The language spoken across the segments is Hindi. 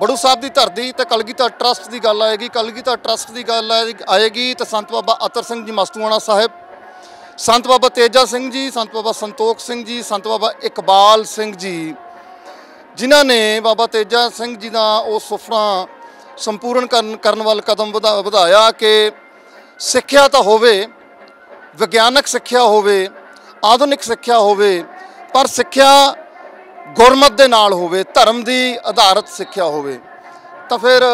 बड़ू साहब की धरती तो कलगीधर ट्रस्ट की गल आएगी। कलगीधर ट्रस्ट की गल आएगी तो संत बाबा अतर सिंह जी मस्तूआणा साहिब, संत बाबा तेजा सिंह जी, संत बाबा संतोख सिंह जी, संत बाबा इकबाल सिंह जी, जिन्हों ने बाबा तेजा सिंह जी का वो सुफना संपूर्ण करने वाल कदम ਵਧਾਇਆ कि सिक्ख्या तो होवे, विज्ञानक सिक्ख्या होवे, आधुनिक सिक्ख्या होवे, पर सिक्ख्या गुरमत दे नाल होवे, धर्म की आधारित सिक्ख्या होवे। तो फिर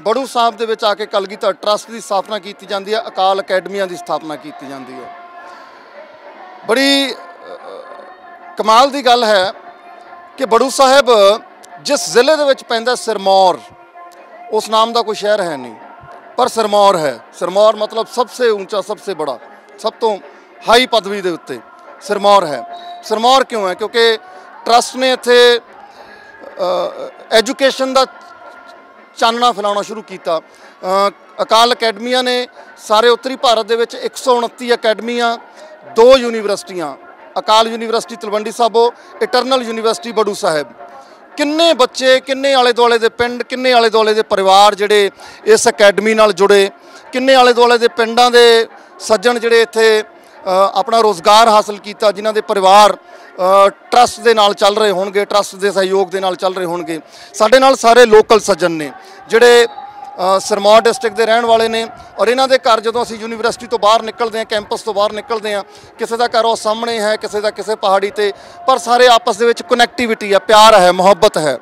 बड़ू साहब दे विच आके कलगीधर ट्रस्ट की स्थापना की जाती है, अकाल अकैडमियां की स्थापना की जाती है। बड़ी कमाल की गल है कि बड़ू साहब जिस जिले दे विच पैंदा सिरमौर, उस नाम का कोई शहर है नहीं, पर सिरमौर है। सिरमौर मतलब सबसे ऊंचा, सबसे बड़ा, सब तो हाई पदवी के उत्ते सिरमौर है। सिरमौर क्यों है? क्योंकि ट्रस्ट ने इत्थे एजुकेशन का चानना फैलाना शुरू किया। अकाल अकैडमियां ने सारे उत्तरी भारत के 129 अकैडमियां, 2 यूनीवर्सिटियां, अकाल university Talwandi Sabo, eternal university बड़ू साहब। किन्ने बच्चे, किन्ने आले दुआले के पिंड, किन्ने आले दुआले के परिवार जिहड़े इस अकैडमी नाल जुड़े, किन्ने आले दुआले के पिंडां दे सज्जन जिहड़े इत्थे अपना रोज़गार हासिल किया, जिन्हां दे परिवार ट्रस्ट दे नाल चल रहे होणगे, ट्रस्ट के सहयोग के नाल चल रहे होणगे। साडे नाल सारे लोकल सज्जन ने जिहड़े सिरमौर डिस्ट्रिक्ट के रहने वाले ने, और इन्हां दे घर जदों असीं यूनीवर्सिटी तो बाहर निकलते हैं, कैंपस तो बाहर निकलते हैं, किसी का घर वो सामने है, किसी का किसी पहाड़ी ते, पर सारे आपस दे विच कनैक्टिविटी है, प्यार है, मुहब्बत है।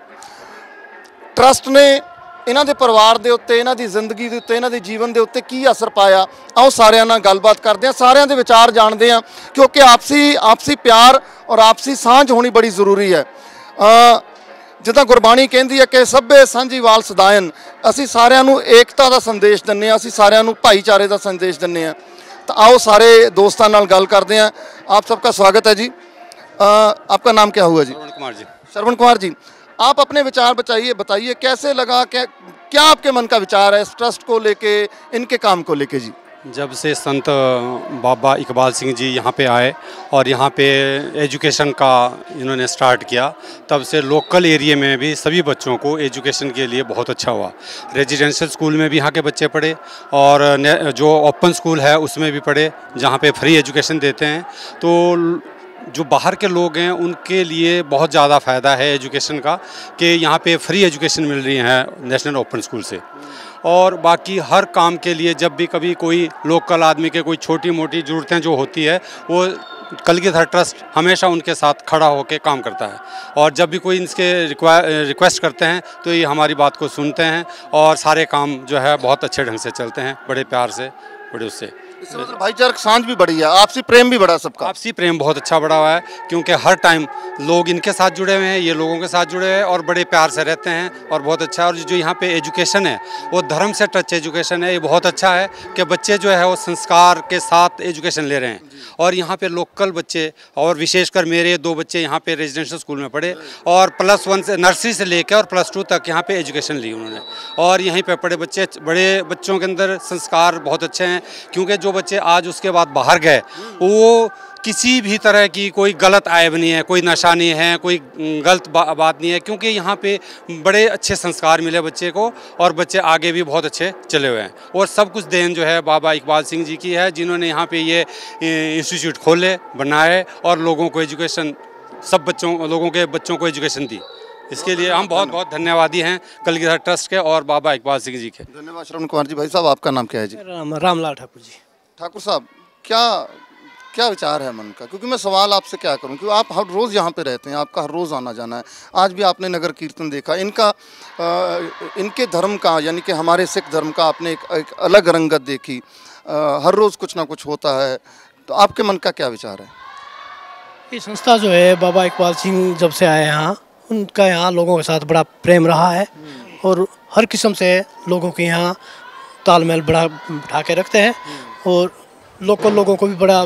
ट्रस्ट ने इन्हां दे परिवार दे उत्ते, इन्हां दी जिंदगी दे उत्ते, इन्हां दे जीवन दे उत्ते की असर पाया, आओ सारिਆਂ नाल गलबात करते हैं, सारिਆਂ दे विचार जानते हैं, क्योंकि आपसी प्यार और आपसी सांझ होनी बड़ी जरूरी है। जिद्दां गुरबाणी कहती है कि सभे सांझी वाल सदायन, असी सारिਆਂ ਨੂੰ एकता का संदेश दिंदे हैं, असी सारिਆਂ ਨੂੰ भाईचारे का संदेश दिंदे हैं। तो आओ सारे दोस्तों नाल गल करते हैं। आप सबका स्वागत है जी। आपका नाम क्या हुआ जी? श्रवण कुमार जी। श्रवण कुमार जी, आप अपने विचार बताइए कैसे लगा, क्या आपके मन का विचार है इस ट्रस्ट को लेके, इनके काम को लेके जी? जब से संत बाबा इकबाल सिंह जी यहाँ पे आए और यहाँ पे एजुकेशन का इन्होंने स्टार्ट किया, तब से लोकल एरिया में भी सभी बच्चों को एजुकेशन के लिए बहुत अच्छा हुआ। रेजिडेंशियल स्कूल में भी यहाँ के बच्चे पढ़े और जो ओपन स्कूल है उसमें भी पढ़े, जहाँ पे फ्री एजुकेशन देते हैं। तो जो बाहर के लोग हैं उनके लिए बहुत ज़्यादा फ़ायदा है एजुकेशन का, कि यहाँ पे फ्री एजुकेशन मिल रही है नेशनल ओपन स्कूल से। और बाकी हर काम के लिए जब भी कभी कोई लोकल आदमी के कोई छोटी मोटी ज़रूरतें जो होती है, वो कलगीधर ट्रस्ट हमेशा उनके साथ खड़ा होकर काम करता है। और जब भी कोई इनके रिक्वेस्ट करते हैं तो ये हमारी बात को सुनते हैं और सारे काम जो है बहुत अच्छे ढंग से चलते हैं, बड़े प्यार से, बड़े उससे। मतलब भाईचारक सांझ भी बढ़ी है, आपसी प्रेम भी बढ़ा सबका। आपसी प्रेम बहुत अच्छा बढ़ा हुआ है, क्योंकि हर टाइम लोग इनके साथ जुड़े हुए हैं, ये लोगों के साथ जुड़े हुए हैं और बड़े प्यार से रहते हैं और बहुत अच्छा। और जो यहाँ पे एजुकेशन है वो धर्म से टच एजुकेशन है, ये बहुत अच्छा है कि बच्चे जो है वो संस्कार के साथ एजुकेशन ले रहे हैं। और यहाँ पे लोकल बच्चे, और विशेषकर मेरे 2 बच्चे यहाँ पे रेजिडेंशियल स्कूल में पढ़े और +1 से नर्सरी से लेकर और +2 तक यहाँ पे एजुकेशन ली उन्होंने। और यहीं पे पढ़े बच्चे, बड़े बच्चों के अंदर संस्कार बहुत अच्छे हैं, क्योंकि जो बच्चे आज उसके बाद बाहर गए वो किसी भी तरह की कोई गलत आयब नहीं है, कोई नशा नहीं है, कोई गलत बात नहीं है, क्योंकि यहाँ पे बड़े अच्छे संस्कार मिले बच्चे को और बच्चे आगे भी बहुत अच्छे चले हुए हैं। और सब कुछ देन जो है बाबा इकबाल सिंह जी की है, जिन्होंने यहाँ पे ये इंस्टीट्यूट खोले, बनाए और लोगों को एजुकेशन, सब लोगों के बच्चों को एजुकेशन दी। इसके लिए हम बहुत बहुत धन्यवादी हैं कलगीधर ट्रस्ट के और बाबा इकबाल सिंह जी के। धन्यवाद श्रवण कुमार जी। भाई साहब, आपका नाम क्या है जी? रामलाल ठाकुर जी। ठाकुर साहब, क्या विचार है मन का? क्योंकि मैं सवाल आपसे क्या करूं, क्योंकि आप हर रोज़ यहाँ पे रहते हैं, आपका हर रोज़ आना जाना है। आज भी आपने नगर कीर्तन देखा, इनके धर्म का, यानी कि हमारे सिख धर्म का आपने एक अलग रंगत देखी। हर रोज़ कुछ ना कुछ होता है, तो आपके मन का क्या विचार है? ये संस्था जो है, बाबा इकबाल सिंह जब से आए यहाँ, उनका यहाँ लोगों के साथ बड़ा प्रेम रहा है और हर किस्म से लोगों के यहाँ तालमेल बड़ा बिठा के रखते हैं और लोकल लोगों को भी बड़ा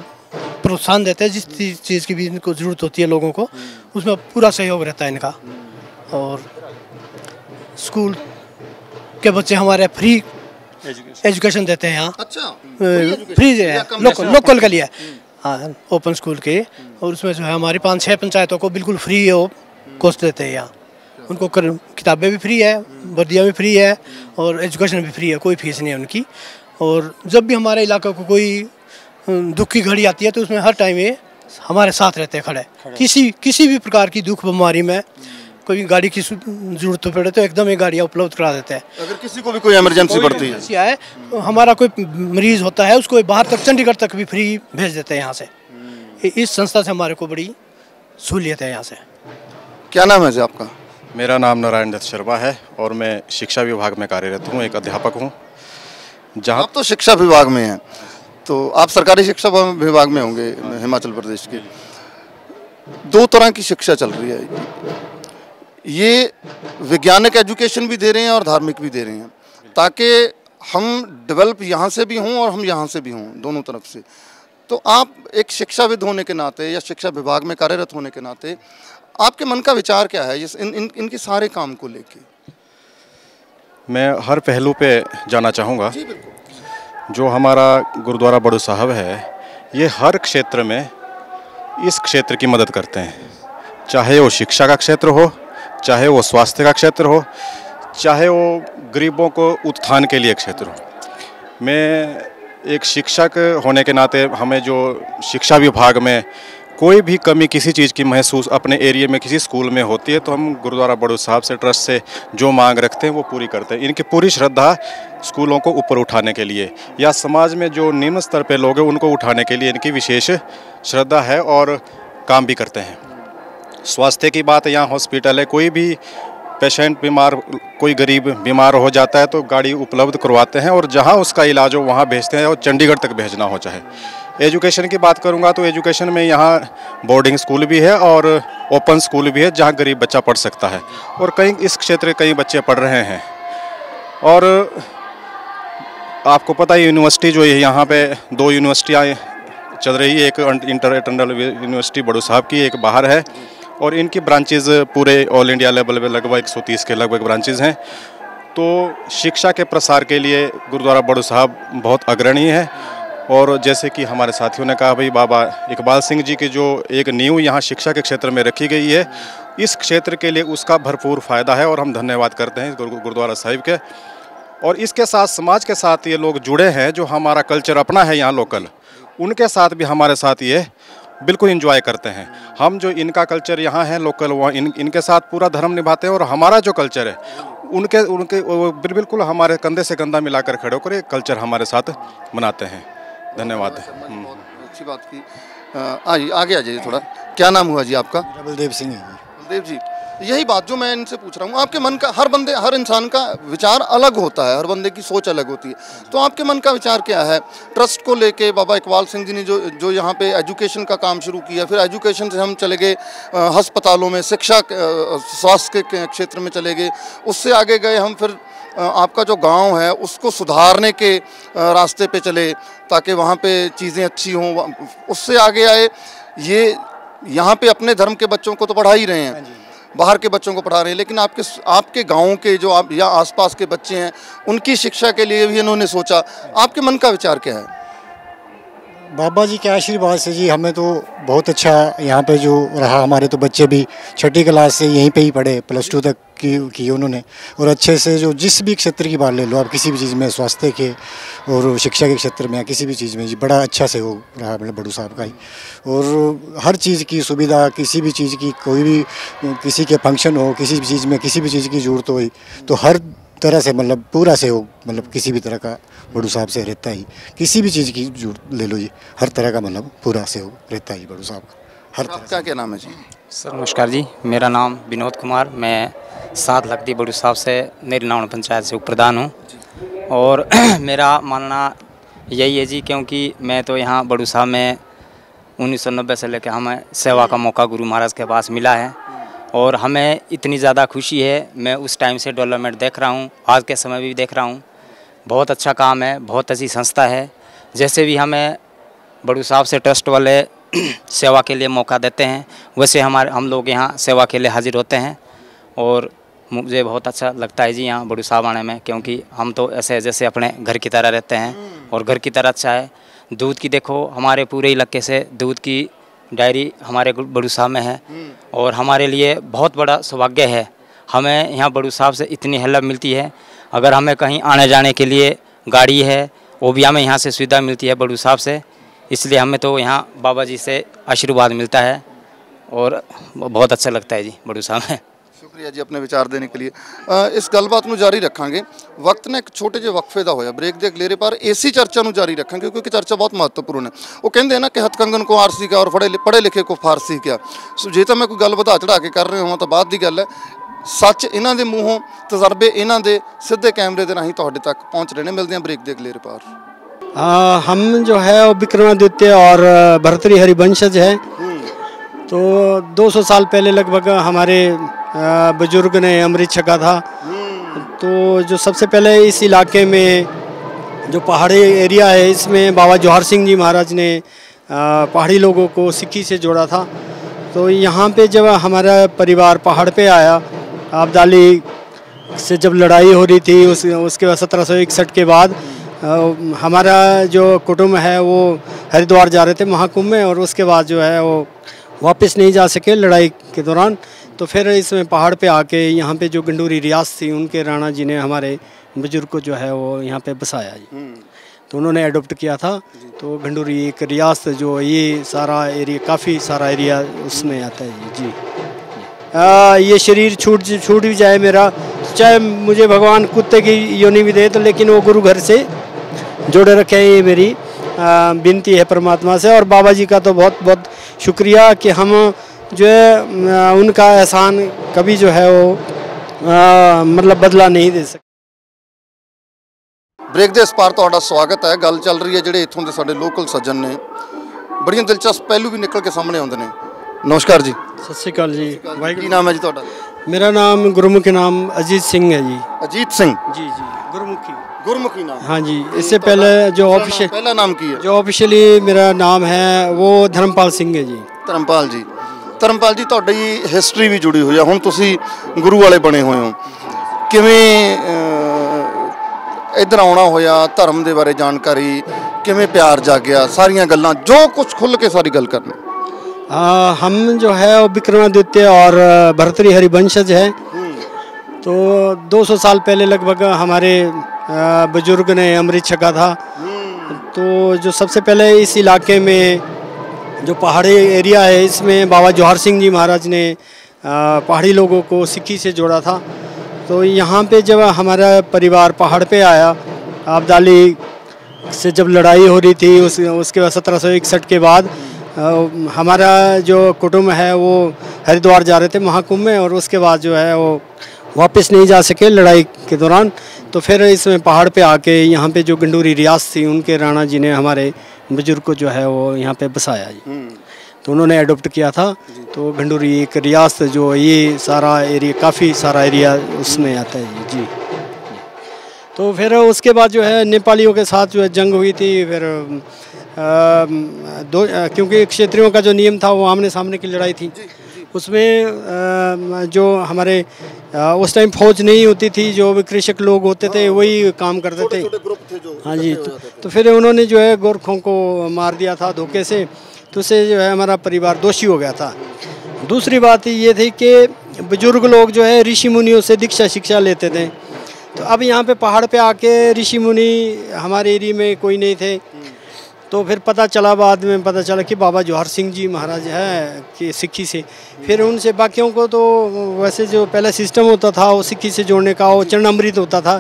प्रोत्साहन देते हैं। जिस चीज़ की भी इनको ज़रूरत होती है लोगों को, उसमें पूरा सहयोग रहता है इनका। और स्कूल के बच्चे हमारे फ्री एजुकेशन देते हैं यहाँ। अच्छा, फ्री है, लोकल के लिए, हाँ, ओपन स्कूल के। और उसमें जो है हमारी 5-6 पंचायतों को बिल्कुल फ्री है वो कोर्स देते हैं यहाँ। उनको किताबें भी फ्री है, वर्दियाँ भी फ्री है और एजुकेशन भी फ्री है, कोई फीस नहीं है उनकी। और जब भी हमारे इलाके को कोई दुख की घड़ी आती है तो उसमें हर टाइम ये हमारे साथ रहते हैं खड़े। किसी भी प्रकार की दुख बीमारी में कोई गाड़ी की जरूरत पड़े तो एकदम ये गाड़ियाँ उपलब्ध करा देते हैं। अगर किसी को भी कोई इमरजेंसी पड़ती है, तो हमारा कोई मरीज होता है उसको बाहर तक चंडीगढ़ तक भी फ्री भेज देते हैं यहाँ से। इस संस्था से हमारे को बड़ी सहूलियत है यहाँ से। क्या नाम है जी आपका? मेरा नाम नारायण दत्त शर्मा है और मैं शिक्षा विभाग में कार्यरत हूँ, एक अध्यापक हूँ। जहाँ आप तो शिक्षा विभाग में हैं, तो आप सरकारी शिक्षा विभाग में होंगे हिमाचल प्रदेश के। दो तरह की शिक्षा चल रही है, ये वैज्ञानिक एजुकेशन भी दे रहे हैं और धार्मिक भी दे रहे हैं, ताकि हम डेवलप यहाँ से भी हों और हम यहाँ से भी हों, दोनों तरफ से। तो आप एक शिक्षाविद होने के नाते या शिक्षा विभाग में कार्यरत होने के नाते आपके मन का विचार क्या है इनके सारे काम को लेके? मैं हर पहलू पे जाना चाहूँगा। जो हमारा गुरुद्वारा बड़ू साहब है, ये हर क्षेत्र में इस क्षेत्र की मदद करते हैं, चाहे वो शिक्षा का क्षेत्र हो, चाहे वो स्वास्थ्य का क्षेत्र हो, चाहे वो गरीबों को उत्थान के लिए क्षेत्र हो। मैं एक शिक्षक होने के नाते हमें जो शिक्षा विभाग में कोई भी कमी किसी चीज़ की महसूस अपने एरिया में किसी स्कूल में होती है तो हम गुरुद्वारा बड़ू साहब से ट्रस्ट से जो मांग रखते हैं वो पूरी करते हैं। इनकी पूरी श्रद्धा स्कूलों को ऊपर उठाने के लिए या समाज में जो निम्न स्तर पे लोग हैं उनको उठाने के लिए इनकी विशेष श्रद्धा है और काम भी करते हैं। स्वास्थ्य की बात, यहाँ हॉस्पिटल है, कोई भी पेशेंट बीमार, कोई गरीब बीमार हो जाता है तो गाड़ी उपलब्ध करवाते हैं और जहाँ उसका इलाज हो वहाँ भेजते हैं और चंडीगढ़ तक भेजना हो। चाहे एजुकेशन की बात करूँगा तो एजुकेशन में यहाँ बोर्डिंग स्कूल भी है और ओपन स्कूल भी है जहाँ गरीब बच्चा पढ़ सकता है और कई इस क्षेत्र के कई बच्चे पढ़ रहे हैं। और आपको पता है यूनिवर्सिटी जो है यहाँ पे दो यूनिवर्सिटियाँ चल रही है, एक इंटरनेशनल यूनिवर्सिटी बड़ू साहब की, एक बाहर है और इनकी ब्रांचेज़ पूरे ऑल इंडिया लेवल पे लगभग 130 के लगभग ब्रांचेज़ हैं। तो शिक्षा के प्रसार के लिए गुरुद्वारा बड़ू साहब बहुत अग्रणी है। और जैसे कि हमारे साथियों ने कहा भाई, बाबा इकबाल सिंह जी की जो एक नींव यहाँ शिक्षा के क्षेत्र में रखी गई है, इस क्षेत्र के लिए उसका भरपूर फ़ायदा है और हम धन्यवाद करते हैं गुरुद्वारा साहिब के। और इसके साथ समाज के साथ ये लोग जुड़े हैं, जो हमारा कल्चर अपना है यहाँ लोकल, उनके साथ भी हमारे साथ ये बिल्कुल एंजॉय करते हैं। हम जो इनका कल्चर यहाँ है लोकल, वहाँ इनके साथ पूरा धर्म निभाते हैं और हमारा जो कल्चर है उनके बिल्कुल हमारे कंधे से कंधा मिलाकर खड़े होकर ये कल्चर हमारे साथ मनाते हैं। धन्यवाद। अच्छी बात की। आगे आ जाइए थोड़ा। क्या नाम हुआ जी आपका? बलदेव सिंह है। बलदेव जी, यही बात जो मैं इनसे पूछ रहा हूँ, आपके मन का, हर इंसान का विचार अलग होता है, हर बंदे की सोच अलग होती है, तो आपके मन का विचार क्या है ट्रस्ट को लेके? बाबा इकबाल सिंह जी ने जो यहाँ पे एजुकेशन का काम शुरू किया, फिर एजुकेशन से हम चले गए अस्पतालों में, शिक्षा स्वास्थ्य के क्षेत्र में चले गए, उससे आगे गए हम फिर आपका जो गांव है उसको सुधारने के रास्ते पे चले ताकि वहाँ पे चीज़ें अच्छी हों, उससे आगे आए ये यहाँ पे अपने धर्म के बच्चों को तो पढ़ा ही रहे हैं, बाहर के बच्चों को पढ़ा रहे हैं, लेकिन आपके गांव के जो आप या आसपास के बच्चे हैं उनकी शिक्षा के लिए भी इन्होंने सोचा। आपके मन का विचार क्या है? बाबा जी के आशीर्वाद से जी हमें तो बहुत अच्छा यहाँ पे जो रहा। हमारे तो बच्चे भी 6ठी क्लास से यहीं पे ही पढ़े, +2 तक की उन्होंने, और अच्छे से जो जिस भी क्षेत्र की बात ले लो आप, किसी भी चीज़ में, स्वास्थ्य के और शिक्षा के क्षेत्र में या किसी भी चीज़ में जी बड़ा अच्छा से वो रहा मतलब बड़ू साहब का ही। और हर चीज़ की सुविधा, किसी भी चीज़ की, कोई भी किसी के फंक्शन हो, किसी भी चीज़ में किसी भी चीज़ की ज़रूरत हो तो हर तरह से मतलब पूरा सहयोग, मतलब किसी भी तरह का बड़ू साहब से रहता ही। किसी भी चीज़ की जरूरत ले लो जी, हर तरह का मतलब पूरा सहयोग रहता ही बड़ू साहब का हर तरह। आपका क्या नाम है जी? सर नमस्कार जी, मेरा नाम विनोद कुमार, मैं 7 लखदी बड़ू साहब से नेरीनावण पंचायत से उप प्रधान हूँ। और मेरा मानना यही है जी, क्योंकि मैं तो यहाँ बड़ू साहब में 1990 से लेकर हमें सेवा का मौका गुरु महाराज के पास मिला है और हमें इतनी ज़्यादा खुशी है। मैं उस टाइम से डेवलपमेंट देख रहा हूँ, आज के समय भी देख रहा हूँ। बहुत अच्छा काम है, बहुत अच्छी संस्था है। जैसे भी हमें बड़ू साहब से ट्रस्ट वाले सेवा के लिए मौका देते हैं, वैसे हम लोग यहाँ सेवा के लिए हाजिर होते हैं। और मुझे बहुत अच्छा लगता है जी यहाँ बड़ू साहब आने में, क्योंकि हम तो ऐसे जैसे अपने घर की तरह रहते हैं और घर की तरह अच्छा है। दूध की देखो, हमारे पूरे इलाके से दूध की डायरी हमारे बड़ू साहब में है और हमारे लिए बहुत बड़ा सौभाग्य है। हमें यहाँ बड़ू साहब से इतनी हेल्प मिलती है। अगर हमें कहीं आने जाने के लिए गाड़ी है वो भी हमें यहाँ से सुविधा मिलती है बड़ू साहब से, इसलिए हमें तो यहाँ बाबा जी से आशीर्वाद मिलता है और बहुत अच्छा लगता है जी बड़ू साहब में। शुक्रिया जी अपने विचार देने के लिए। इस गलबात ਨੂੰ ਜਾਰੀ ਰੱਖਾਂਗੇ। वक्त ने एक छोटे ਜਿਹੇ ਵਕਫੇ ਦਾ ਹੋਇਆ ਬ੍ਰੇਕ ਦੇ ਅਗਲੇਰੇ ਪਰ ਇਸੇ ਚਰਚਾ ਨੂੰ ਜਾਰੀ ਰੱਖਾਂਗੇ ਕਿਉਂਕਿ ਚਰਚਾ ਬਹੁਤ ਮਹੱਤਵਪੂਰਨ ਹੈ। ਉਹ ਕਹਿੰਦੇ ਨਾ ਕਿ ਹਥਕੰਗਨ ਕੋ ਆਰਸੀ ਕਿਆ ਔਰ ਪੜ੍ਹੇ ਲਿਖੇ ਕੋ ਫਾਰਸੀ ਕਿਆ। ਸੋ ਜੇ ਤਾਂ ਮੈਂ ਕੋਈ ਗੱਲ ਵਧਾ ਚੜਾ ਕੇ ਕਰ ਰਿਹਾ ਹਾਂ ਤਾਂ ਬਾਅਦ ਦੀ ਗੱਲ ਹੈ। ਸੱਚ ਇਹਨਾਂ ਦੇ ਮੂੰਹੋਂ, ਤਜਰਬੇ ਇਹਨਾਂ ਦੇ ਸਿੱਧੇ ਕੈਮਰੇ ਦੇ ਰਾਹੀਂ ਤੁਹਾਡੇ तक पहुँच रहे हैं। मिलते हैं ब्रेक के अगले पार। हम जो है वो विक्रमादित्य और भर्तृहरि हरिवंशज है। तो 200 साल पहले लगभग हमारे बुजुर्ग ने अमृत छका था। तो जो सबसे पहले इस इलाके में जो पहाड़ी एरिया है इसमें बाबा जवाहर सिंह जी महाराज ने पहाड़ी लोगों को सिक्की से जोड़ा था। तो यहाँ पे जब हमारा परिवार पहाड़ पे आया, आबदाली से जब लड़ाई हो रही थी उसके बाद 1761 के बाद हमारा जो कुटुंब है वो हरिद्वार जा रहे थे महाकुंभ में और उसके बाद जो है वो वापस नहीं जा सके लड़ाई के दौरान। तो फिर इसमें पहाड़ पे आके यहाँ पे जो गंडूरी रियासत थी उनके राणा जी ने हमारे बुजुर्ग को जो है वो यहाँ पे बसाया जी। तो उन्होंने एडोप्ट किया था। तो गंडूरी एक रियासत जो ये सारा एरिया, काफ़ी सारा एरिया उसमें आता है जी। ये शरीर छूट भी जाए मेरा, चाहे मुझे भगवान कुत्ते की योनि भी दे तो, लेकिन वो गुरु घर से जोड़े रखे हैं। ये मेरी विनती है परमात्मा से। और बाबा जी का तो बहुत बहुत शुक्रिया कि हम जो है उनका एहसान कभी जो है वो मतलब बदला नहीं दे सकते। ब्रेक ਦੇ ਇਸ ਪਾਰ ਤੁਹਾਡਾ ਸਵਾਗਤ ਹੈ। ਗੱਲ ਚੱਲ ਰਹੀ ਹੈ ਜਿਹੜੇ ਇੱਥੋਂ ਦੇ ਸਾਡੇ ਲੋਕਲ ਸੱਜਣ ਨੇ, ਬੜੀਆਂ ਦਿਲਚਸਪ ਪਹਿਲੂ ਵੀ ਨਿਕਲ ਕੇ ਸਾਹਮਣੇ ਆਉਂਦੇ ਨੇ। नमस्कार जी। सत श्री अकाल जी। की नाम है जी ਤੁਹਾਡਾ? मेरा नाम गुरमुखी नाम अजीत सिंह है जी। अजीत सिंह जी जी गुरमुखी नाम। हाँ जी। इससे पहले जो ऑफिशियल पहला नाम की है? जो ऑफिशियली मेरा नाम है वो धर्मपाल सिंह है जी। ਧਰਮਪਾਲ ਜੀ। ਧਰਮਪਾਲ ਜੀ ਤੁਹਾਡੀ ਹਿਸਟਰੀ ਵੀ ਜੁੜੀ ਹੋਈ ਹੈ, ਹੁਣ ਤੁਸੀਂ ਗੁਰੂ ਵਾਲੇ ਬਣੇ ਹੋਏ ਹੋ। ਕਿਵੇਂ ਇੱਧਰ ਆਉਣਾ ਹੋਇਆ, ਧਰਮ ਦੇ ਬਾਰੇ ਜਾਣਕਾਰੀ, ਕਿਵੇਂ ਪਿਆਰ ਜਾਗਿਆ, ਸਾਰੀਆਂ ਗੱਲਾਂ ਜੋ ਕੁਝ ਖੁੱਲ੍ਹ ਕੇ ਸਾਰੀ ਗੱਲ ਕਰਨੀ। हम जो है वो विक्रमादित्य और भर्तृहरि हरिवंशज है। तो 200 साल पहले लगभग हमारे बुजुर्ग ने अमृत छका था। तो जो सबसे पहले इस इलाके में जो पहाड़ी एरिया है इसमें बाबा जवाहर सिंह जी महाराज ने पहाड़ी लोगों को सिक्की से जोड़ा था। तो यहाँ पे जब हमारा परिवार पहाड़ पे आया, आबदाली से जब लड़ाई हो रही थी उसके बाद 1761 के बाद हमारा जो कुटुंब है वो हरिद्वार जा रहे थे महाकुंभ में और उसके बाद जो है वो वापस नहीं जा सके लड़ाई के दौरान। तो फिर इसमें पहाड़ पे आके यहाँ पे जो गंडूरी रियासत थी उनके राणा जी ने हमारे बुजुर्ग को जो है वो यहाँ पे बसाया जी। तो उन्होंने एडोप्ट किया था। तो गंडूरी एक रियासत जो ये सारा एरिया, काफ़ी सारा एरिया उसमें आता है जी। तो फिर उसके बाद जो है नेपालियों के साथ जो है जंग हुई थी। फिर क्योंकि क्षेत्रियों का जो नियम था वो आमने सामने की लड़ाई थी। उसमें जो हमारे उस टाइम फौज नहीं होती थी, जो भी कृषक लोग होते थे वही काम करते थे। हाँ जी। तो फिर उन्होंने जो है गोरखों को मार दिया था धोखे से। तो उससे जो है हमारा परिवार दोषी हो गया था। दूसरी बात ये थी कि बुजुर्ग लोग जो है ऋषि मुनियों से दीक्षा शिक्षा लेते थे। तो अब यहाँ पे पहाड़ पे आके ऋषि मुनि हमारे एरिया में कोई नहीं थे। तो फिर पता चला, बाद में पता चला कि बाबा जवाहर सिंह जी महाराज है कि सिक्की से। फिर उनसे बाकियों को तो वैसे जो पहला सिस्टम होता था वो सिक्की से जोड़ने का वो चरणामृत होता था।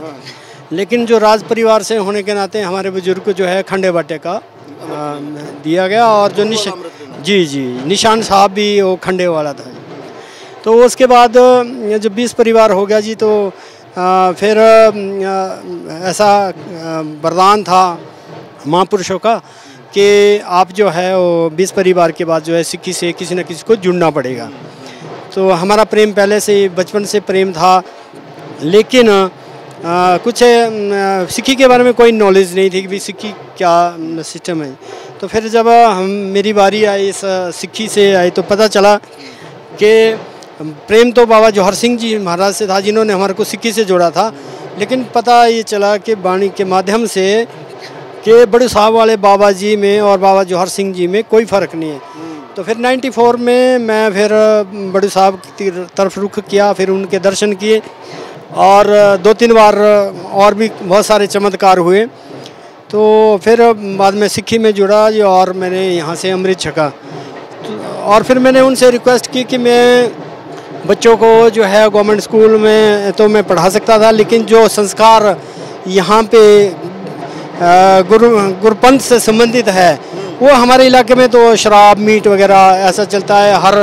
लेकिन जो राज परिवार से होने के नाते हमारे बुजुर्ग को जो है खंडे बाटे का दिया गया। और जो निशान साहब भी वो खंडे वाला था। तो उसके बाद जब 20 परिवार हो गया जी, तो फिर ऐसा वरदान था महापुरुषों का कि आप जो है वो 20 परिवार के बाद जो है सिक्की से किसी न किसी को जुड़ना पड़ेगा। तो हमारा प्रेम पहले से बचपन से प्रेम था, लेकिन कुछ सिक्की के बारे में कोई नॉलेज नहीं थी कि भी सिक्की क्या सिस्टम है। तो फिर जब मेरी बारी आई इस सिक्की से आई तो पता चला कि प्रेम तो बाबा जवाहर सिंह जी महाराज से था जिन्होंने हमारे को सिक्की से जोड़ा था। लेकिन पता ये चला कि वाणी के माध्यम से कि बड़े साहब वाले बाबा जी में और बाबा जवाहर सिंह जी में कोई फ़र्क नहीं है। तो फिर 94 में मैं फिर बड़े साहब की तरफ रुख किया, फिर उनके दर्शन किए और 2-3 बार और भी बहुत सारे चमत्कार हुए। तो फिर बाद में सिक्खी में जुड़ा जी और मैंने यहाँ से अमृत छका। और फिर मैंने उनसे रिक्वेस्ट की कि मैं बच्चों को जो है गवर्नमेंट स्कूल में तो मैं पढ़ा सकता था, लेकिन जो संस्कार यहाँ पे गुरपंथ से संबंधित है वो हमारे इलाके में तो शराब मीट वगैरह ऐसा चलता है, हर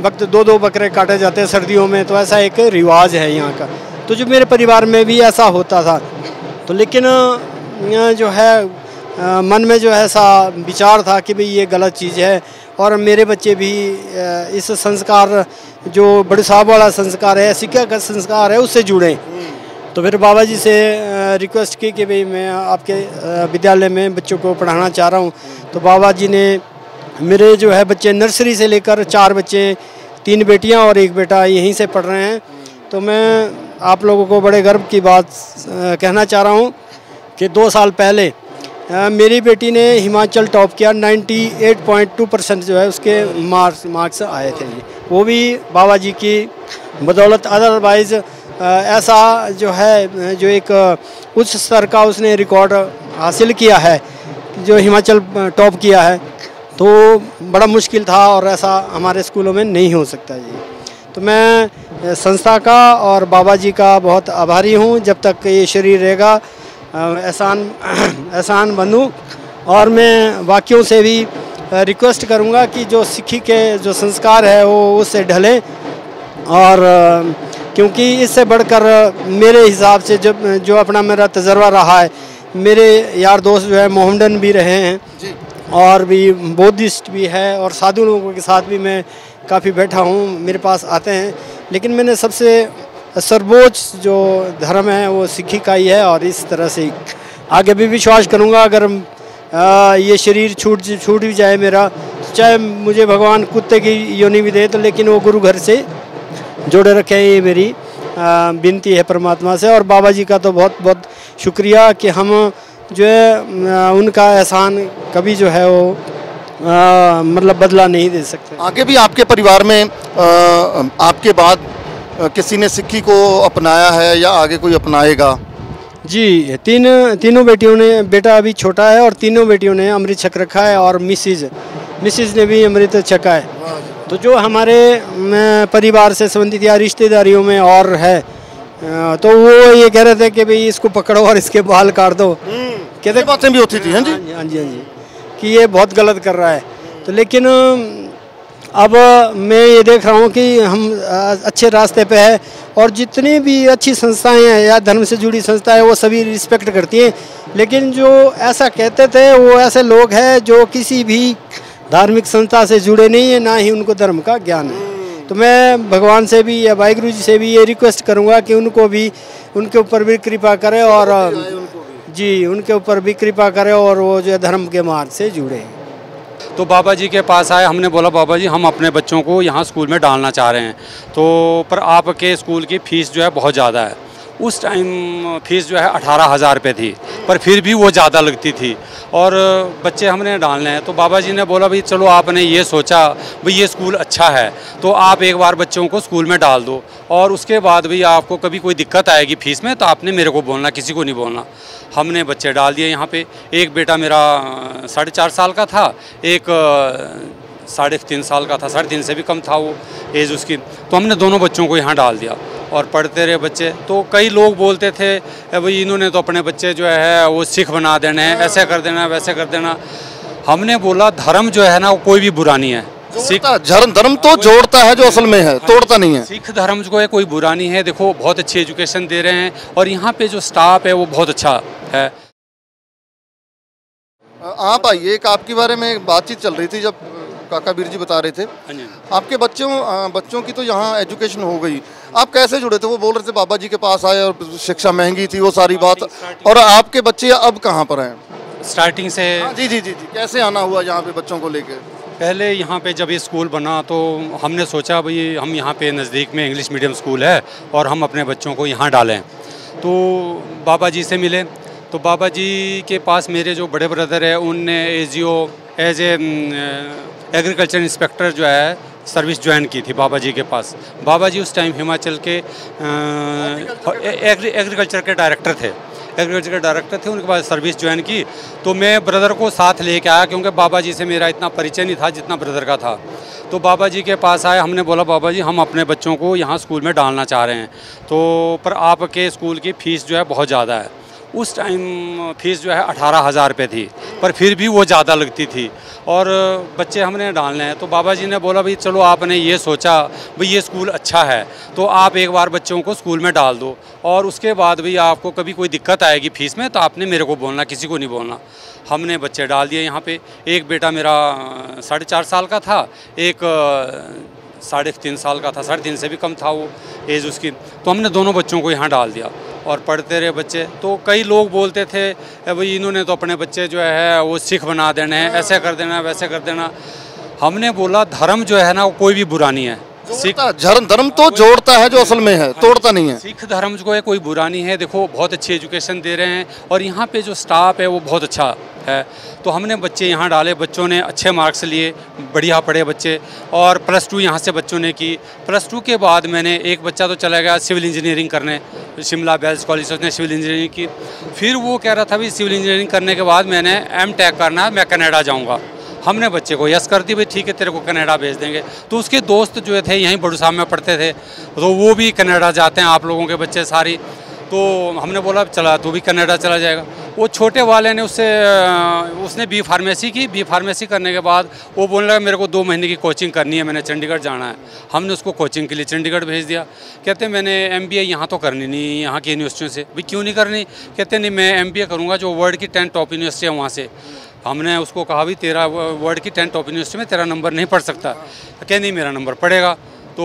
वक्त 2-2 बकरे काटे जाते हैं सर्दियों में, तो ऐसा एक रिवाज है यहाँ का। तो जो मेरे परिवार में भी ऐसा होता था, तो लेकिन जो है मन में जो है ऐसा विचार था कि भाई ये गलत चीज़ है और मेरे बच्चे भी इस संस्कार जो बड़े साहब वाला संस्कार है, सिक्खा का संस्कार है, उससे जुड़े। तो फिर बाबा जी से रिक्वेस्ट की कि भाई मैं आपके विद्यालय में बच्चों को पढ़ाना चाह रहा हूँ। तो बाबा जी ने मेरे जो है बच्चे नर्सरी से लेकर 4 बच्चे, 3 बेटियाँ और 1 बेटा यहीं से पढ़ रहे हैं। तो मैं आप लोगों को बड़े गर्व की बात कहना चाह रहा हूँ कि 2 साल पहले मेरी बेटी ने हिमाचल टॉप किया, 98.2% जो है उसके मार्क्स आए थे, वो भी बाबा जी की बदौलत। अदरवाइज़ ऐसा जो है जो एक उच्च स्तर का उसने रिकॉर्ड हासिल किया है, जो हिमाचल टॉप किया है, तो बड़ा मुश्किल था और ऐसा हमारे स्कूलों में नहीं हो सकता जी। तो मैं संस्था का और बाबा जी का बहुत आभारी हूँ। जब तक ये शरीर रहेगा एहसान बनूँ। और मैं वाक्यों से भी रिक्वेस्ट करूँगा कि जो सिक्खी के जो संस्कार है वो उससे ढलें, और क्योंकि इससे बढ़कर मेरे हिसाब से जो अपना मेरा तजर्बा रहा है, मेरे यार दोस्त जो है मोहम्मडन भी रहे हैं और भी बौद्धिस्ट भी है और साधु लोगों के साथ भी मैं काफ़ी बैठा हूँ, मेरे पास आते हैं। लेकिन मैंने सबसे सर्वोच्च जो धर्म है वो सिक्खी का ही है और इस तरह से आगे भी विश्वास करूँगा। अगर ये शरीर छूट भी जाए मेरा, चाहे मुझे भगवान कुत्ते की योनि भी दे, तो लेकिन वो गुरु घर से जोड़े रखे, ये मेरी विनती है परमात्मा से। और बाबा जी का तो बहुत बहुत शुक्रिया कि हम जो है उनका एहसान कभी जो है वो मतलब बदला नहीं दे सकते। आगे भी आपके परिवार में आपके बाद किसी ने सिक्खी को अपनाया है या आगे कोई अपनाएगा? जी, तीनों बेटियों ने, बेटा अभी छोटा है और तीनों बेटियों ने अमृत छक रखा है और मिसिज ने भी अमृत छका है। तो जो हमारे परिवार से संबंधित या रिश्तेदारियों में और है, तो वो ये कह रहे थे कि भाई इसको पकड़ो और इसके बाल काट दो। कहते बातें भी होती थी। हाँ जी, हाँ जी, हाँ जी, कि ये बहुत गलत कर रहा है। तो लेकिन अब मैं ये देख रहा हूँ कि हम अच्छे रास्ते पे है और जितनी भी अच्छी संस्थाएं हैं या धर्म से जुड़ी संस्थाएं वो सभी रिस्पेक्ट करती हैं। लेकिन जो ऐसा कहते थे वो ऐसे लोग हैं जो किसी भी धार्मिक संस्था से जुड़े नहीं है, ना ही उनको धर्म का ज्ञान है। तो मैं भगवान से भी या वाहिगुरु जी से भी ये रिक्वेस्ट करूँगा कि उनको भी, उनके ऊपर भी कृपा करें और जी उनके ऊपर भी कृपा करें और वो जो धर्म के मार्ग से जुड़े। तो बाबा जी के पास आए, हमने बोला बाबा जी हम अपने बच्चों को यहाँ स्कूल में डालना चाह रहे हैं, तो पर आपके स्कूल की फ़ीस जो है बहुत ज़्यादा है। उस टाइम फ़ीस जो है 18,000 रुपये थी, पर फिर भी वो ज़्यादा लगती थी और बच्चे हमने डालने हैं। तो बाबा जी ने बोला भाई चलो आपने ये सोचा भाई ये स्कूल अच्छा है तो आप एक बार बच्चों को स्कूल में डाल दो और उसके बाद भी आपको कभी कोई दिक्कत आएगी फ़ीस में तो आपने मेरे को बोलना, किसी को नहीं बोलना। हमने बच्चे डाल दिए यहाँ पे। एक बेटा मेरा 4.5 साल का था, एक 3.5 साल का था, 3.5 से भी कम था वो एज उसकी। तो हमने दोनों बच्चों को यहाँ डाल दिया और पढ़ते रहे बच्चे। तो कई लोग बोलते थे भाई इन्होंने तो अपने बच्चे जो है वो सिख बना देने हैं, ऐसे कर देना वैसे कर देना। हमने बोला धर्म जो है ना वो कोई भी बुरा नहीं है। सिख धर्म तो जोड़ता है जो असल में है, तोड़ता नहीं है। सिख धर्म जो है कोई बुरा नहीं है। देखो बहुत अच्छी एजुकेशन दे रहे हैं और यहाँ पे जो स्टाफ है वो बहुत अच्छा है। आप आइए, एक आपके बारे में बातचीत चल रही थी जब काका वीर जी बता रहे थे आपके बच्चों की तो यहाँ एजुकेशन हो गई, आप कैसे जुड़े थे? वो बोल रहे थे बाबा जी के पास आए और शिक्षा महंगी थी, वो सारी बात। और आपके बच्चे अब कहाँ पर हैं? स्टार्टिंग से जी जी जी जी, कैसे आना हुआ यहाँ पे बच्चों को लेके? पहले यहाँ पे जब ये स्कूल बना तो हमने सोचा भाई हम यहाँ पे नज़दीक में इंग्लिश मीडियम स्कूल है और हम अपने बच्चों को यहाँ डालें। तो बाबा जी से मिले, तो बाबा जी के पास मेरे जो बड़े ब्रदर है उनने एज ए एग्रीकल्चर इंस्पेक्टर जो है सर्विस ज्वाइन की थी बाबा जी के पास। बाबा जी उस टाइम हिमाचल के एग्रीकल्चर के डायरेक्टर थे, एग्रीकल्चर के डायरेक्टर थे, उनके पास सर्विस ज्वाइन की। तो मैं ब्रदर को साथ लेके आया क्योंकि बाबा जी से मेरा इतना परिचय नहीं था जितना ब्रदर का था। तो बाबा जी के पास आए, हमने बोला बाबा जी हम अपने बच्चों को यहाँ स्कूल में डालना चाह रहे हैं, तो पर आपके स्कूल की फ़ीस जो है बहुत ज़्यादा है। उस टाइम फ़ीस जो है 18,000 रुपये थी, पर फिर भी वो ज़्यादा लगती थी और बच्चे हमने डालने हैं। तो बाबा जी ने बोला भाई चलो आपने ये सोचा भाई ये स्कूल अच्छा है तो आप एक बार बच्चों को स्कूल में डाल दो और उसके बाद भी आपको कभी कोई दिक्कत आएगी फ़ीस में तो आपने मेरे को बोलना, किसी को नहीं बोलना। हमने बच्चे डाल दिए यहाँ पे। एक बेटा मेरा 4.5 साल का था, एक 3.5 साल का था, 3.5 से भी कम था वो एज उसकी। तो हमने दोनों बच्चों को यहाँ डाल दिया और पढ़ते रहे बच्चे। तो कई लोग बोलते थे भाई इन्होंने तो अपने बच्चे जो है वो सिख बना देने हैं, ऐसे कर देना वैसे कर देना। हमने बोला धर्म जो है ना वो कोई भी बुरा नहीं है। सिख धर्म तो जोड़ता है जो असल में है, तोड़ता नहीं है। सिख धर्म जो है कोई बुरा नहीं है। देखो बहुत अच्छी एजुकेशन दे रहे हैं और यहाँ पे जो स्टाफ है वो बहुत अच्छा है। तो हमने बच्चे यहाँ डाले, बच्चों ने अच्छे मार्क्स लिए, बढ़िया पढ़े बच्चे और +2 यहाँ से बच्चों ने की। +2 के बाद मैंने एक बच्चा तो चला गया सिविल इंजीनियरिंग करने, शिमला बेल्स कॉलेज से उसने सिविल इंजीनियरिंग की। फिर वो कह रहा था भी सिविल इंजीनियरिंग करने के बाद मैंने M.Tech करना है, मैं कनाडा जाऊँगा। हमने बच्चे को यस कर दी भाई ठीक है तेरे को कनाडा भेज देंगे। तो उसके दोस्त जो थे यहीं बड़ू साहब में पढ़ते थे तो वो भी कनाडा जाते हैं, आप लोगों के बच्चे सारी। तो हमने बोला चला तू भी कनाडा चला जाएगा। वो छोटे वाले ने उसने B फार्मेसी की। B फार्मेसी करने के बाद वो बोलने लगा मेरे को 2 महीने की कोचिंग करनी है, मैंने चंडीगढ़ जाना है। हमने उसको कोचिंग के लिए चंडीगढ़ भेज दिया। कहते मैंने MBA यहाँ तो करनी नहीं, यहाँ की यूनिवर्सिटियों से। भाई क्यों नहीं करनी? कहते नहीं मैं MBA करूँगा जो वर्ल्ड की 10 टॉप यूनिवर्सिटी है वहाँ से। हमने उसको कहा भी तेरा वर्ल्ड की 10 टॉप यूनिवर्सिटी में तेरा नंबर नहीं पढ़ सकता। क्या नहीं मेरा नंबर पड़ेगा। तो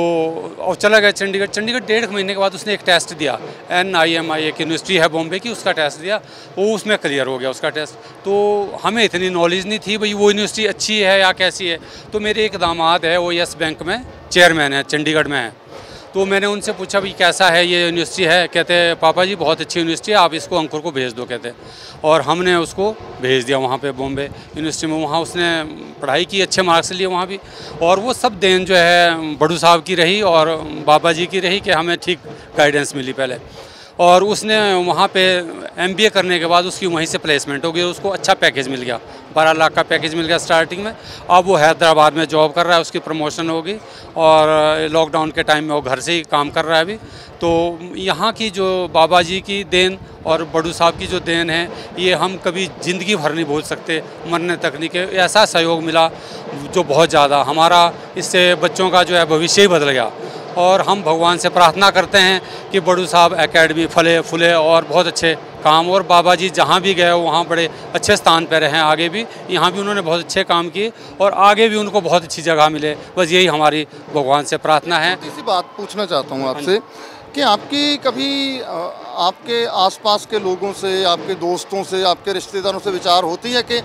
और चला गया चंडीगढ़। 1.5 महीने के बाद उसने एक टेस्ट दिया, NIMI एक यूनिवर्सिटी है बॉम्बे की, उसका टेस्ट दिया। वो उसमें क्लियर हो गया उसका टेस्ट। तो हमें इतनी नॉलेज नहीं थी भाई वो यूनिवर्सिटी अच्छी है या कैसी है। तो मेरे एक दामाद है वो येस बैंक में चेयरमैन है, चंडीगढ़ में है। तो मैंने उनसे पूछा भाई कैसा है ये यूनिवर्सिटी है? कहते पापा जी बहुत अच्छी यूनिवर्सिटी है, आप इसको अंकुर को भेज दो कहते। और हमने उसको भेज दिया वहाँ पे बॉम्बे यूनिवर्सिटी में। वहाँ उसने पढ़ाई की, अच्छे मार्क्स लिए वहाँ भी। और वो सब देन जो है बड़ू साहब की रही और बाबा जी की रही कि हमें ठीक गाइडेंस मिली पहले। और उसने वहाँ पे MBA करने के बाद उसकी वहीं से प्लेसमेंट हो गई, उसको अच्छा पैकेज मिल गया, 12 लाख का पैकेज मिल गया स्टार्टिंग में। अब वो हैदराबाद में जॉब कर रहा है, उसकी प्रमोशन होगी और लॉकडाउन के टाइम में वो घर से ही काम कर रहा है अभी। तो यहाँ की जो बाबा जी की देन और बड़ू साहब की जो देन है ये हम कभी ज़िंदगी भर नहीं भूल सकते, मरने तक नहीं। के ऐसा सहयोग मिला जो बहुत ज़्यादा, हमारा इससे बच्चों का जो है भविष्य ही बदल गया। और हम भगवान से प्रार्थना करते हैं कि बड़ू साहब एकेडमी फले फूले और बहुत अच्छे काम। और बाबा जी जहाँ भी गए वहाँ बड़े अच्छे स्थान पर रहें, आगे भी यहाँ भी उन्होंने बहुत अच्छे काम किए और आगे भी उनको बहुत अच्छी जगह मिले। बस यही हमारी भगवान से प्रार्थना है। इसी बात पूछना चाहता हूँ आपसे कि आपकी कभी आपके आसपास के लोगों से, आपके दोस्तों से, आपके रिश्तेदारों से विचार होती है कि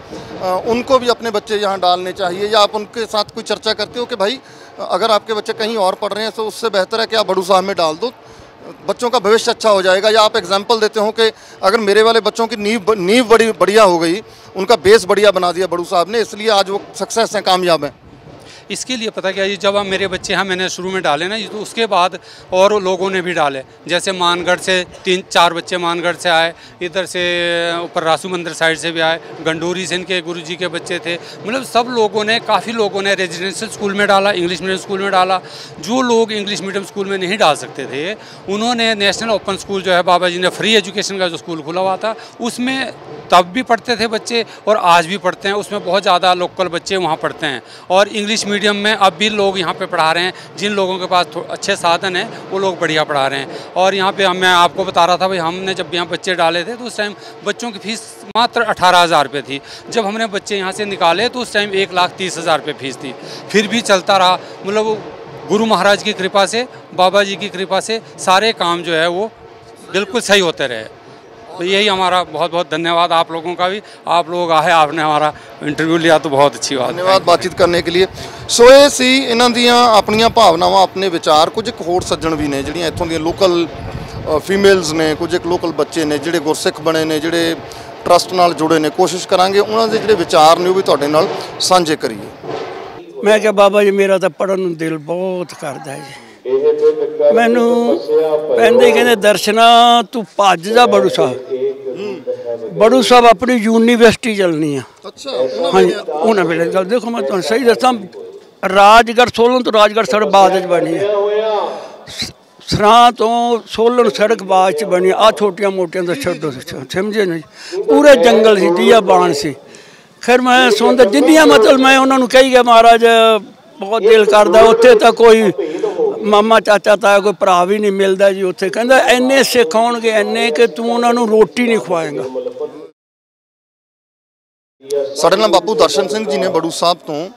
उनको भी अपने बच्चे यहाँ डालने चाहिए, या आप उनके साथ कोई चर्चा करते हो कि भाई अगर आपके बच्चे कहीं और पढ़ रहे हैं तो उससे बेहतर है कि आप बड़ू साहब में डाल दो, बच्चों का भविष्य अच्छा हो जाएगा? या आप एग्जाम्पल देते हो कि अगर मेरे वाले बच्चों की नींव बड़ी बढ़िया हो गई, उनका बेस बढ़िया बना दिया बड़ू साहब ने, इसलिए आज वो सक्सेस हैं, कामयाब हैं? इसके लिए पता क्या, ये जब हम मेरे बच्चे यहाँ मैंने शुरू में डाले ना, तो उसके बाद और लोगों ने भी डाले। जैसे मानगढ़ से 3-4 बच्चे मानगढ़ से आए, इधर से ऊपर रासू मंदिर साइड से भी आए, गंडोरी से इनके गुरुजी के बच्चे थे। मतलब सब लोगों ने, काफ़ी लोगों ने रेजिडेंशियल स्कूल में डाला, इंग्लिश मीडियम स्कूल में डाला। जो लोग इंग्लिश मीडियम स्कूल में नहीं डाल सकते थे उन्होंने नेशनल ओपन स्कूल जो है बाबा जी ने फ्री एजुकेशन का जो स्कूल खुला हुआ था उसमें तब भी पढ़ते थे बच्चे और आज भी पढ़ते हैं। उसमें बहुत ज़्यादा लोकल बच्चे वहाँ पढ़ते हैं और इंग्लिश मीडियम में अब भी लोग यहाँ पे पढ़ा रहे हैं। जिन लोगों के पास अच्छे साधन हैं वो लोग बढ़िया पढ़ा रहे हैं। और यहाँ पे मैं आपको बता रहा था भाई, हमने जब यहाँ बच्चे डाले थे तो उस टाइम बच्चों की फ़ीस मात्र 18,000 रुपये थी। जब हमने बच्चे यहाँ से निकाले तो उस टाइम 1,30,000 रुपये फ़ीस थी। फिर भी चलता रहा। मतलब गुरु महाराज की कृपा से, बाबा जी की कृपा से सारे काम जो है वो बिल्कुल सही होते रहे। तो यही हमारा बहुत बहुत धन्यवाद आप लोगों का भी। आप लोग आए, आपने हमारा इंटरव्यू लिया तो बहुत अच्छी बात। धन्यवाद बातचीत करने के लिए। सो ये सी इन्हां ਦੀਆਂ ਆਪਣੀਆਂ ਭਾਵਨਾਵਾਂ, ਆਪਣੇ ਵਿਚਾਰ। ਕੁਝ ਇੱਕ ਹੋਰ ਸੱਜਣ ਵੀ ਨੇ ਜਿਹੜੀਆਂ ਇੱਥੋਂ ਦੀਆਂ ਲੋਕਲ ਫੀਮੇਲਸ ਨੇ, ਕੁਝ ਇੱਕ ਲੋਕਲ ਬੱਚੇ ਨੇ ਜਿਹੜੇ ਗੁਰਸਿੱਖ ਬਣੇ ਨੇ, ਜਿਹੜੇ ਟਰਸਟ ਨਾਲ ਜੁੜੇ ਨੇ। ਕੋਸ਼ਿਸ਼ ਕਰਾਂਗੇ ਉਹਨਾਂ ਦੇ ਜਿਹੜੇ ਵਿਚਾਰ ਨੇ ਉਹ ਵੀ ਤੁਹਾਡੇ ਨਾਲ ਸਾਂਝੇ ਕਰੀਏ। मैं क्या बाबा जी मेरा तो पढ़न नूं दिल बहुत करदा है जी। मैनू पैंदे कहंदे दर्शना तू भज जा बड़ू साहब। बड़ू साहब अपनी यूनीवर्सिटी चलनी है। हाँ जी उन्हें वेले गल देखो मैं तुहानूं सही दसां राजगढ़ सोलन तो राजगढ़ सड़क बाद च बनी है। सरां तो सोलन सड़क बाद च बनी आ छोटियां मोटियां तो छड्डो समझे नहीं पूरे जंगल सी दिया बाण सी। खैर मैं सुनता जिन्नियां मतलब मैं उन्होंने कही गया महाराज बहुत दिल करदा उत्थे तो कोई मामा चाचा ताया कोई भरा भी नहीं मिलता जी उत्थे कहंदा इन्ने सिख आउणगे इन्ने कि तू उन्होंने रोटी नहीं खवाएगा। ਸਾਡੇ ਨਾਲ ਬਾਪੂ ਦਰਸ਼ਨ ਸਿੰਘ ਜੀ ਨੇ ਬੜੂ ਸਾਹਿਬ ਤੋਂ।